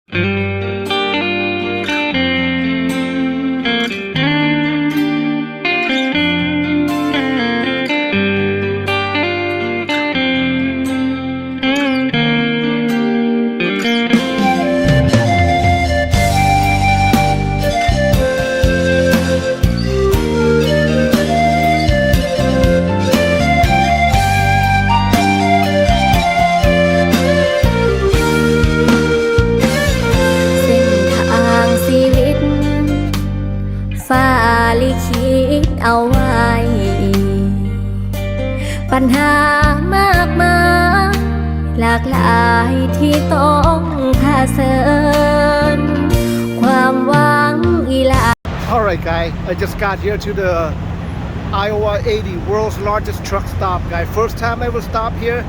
ฟ้าลิขิตเอาไว้ปัญหามากมายหลากหลายที่ต้องเผชิญความหวังอีหลา Alright guys, I just got here to the I0WA 80, world's largest truck stop, guys. First time I ever stop here,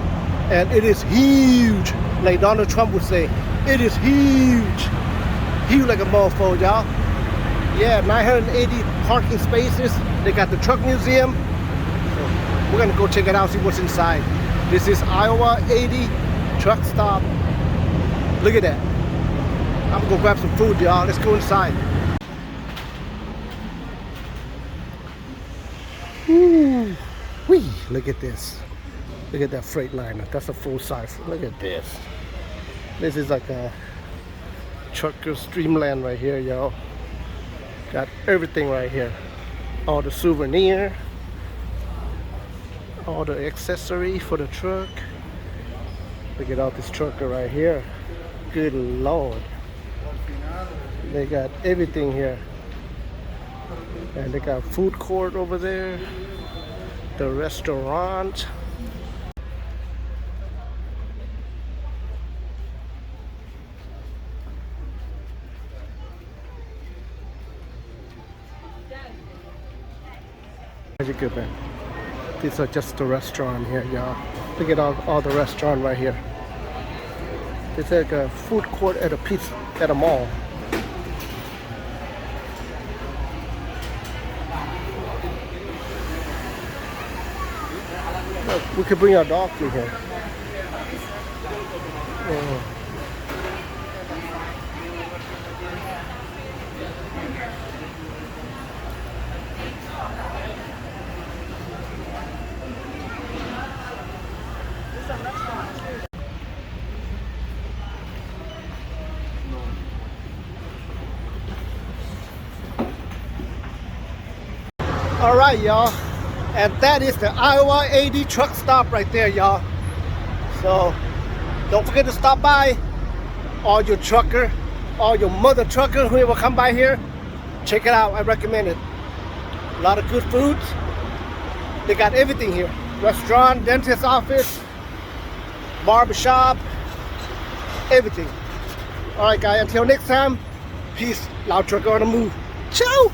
and it is huge, like Donald Trump would say. It is huge, huge like a mofo, y'all. Yeah, 980 parking spaces. They got the truck museum. So we're gonna go check it out, see what's inside. This is I0WA 80 truck stop. Look at that. I'm gonna go grab some food, y'all. Let's go inside. Ooh, wee! Look at this. Look at that Freightliner. That's a full size. Look at this. This is like a trucker's dreamland right here, y'all. Got everything right here. All the souvenir, all the accessory for the truck. Look at all this trucker right here. Good Lord. They got everything here. And they got food court over there. The restaurant. Pretty good, man. These are just the restaurant here, y'all. Look at all the restaurant right here. It's like a food court at a mall. Look, we could bring our dog through here. Oh. All right, y'all, and that is the I0WA 80 truck stop right there, y'all. So don't forget to stop by. All your trucker, all your mother trucker, whoever come by here, check it out. I recommend it. A lot of good foods. They got everything here: restaurant, dentist office, barbershop, everything. All right, guys, until next time, peace. Loud trucker on the move. Ciao.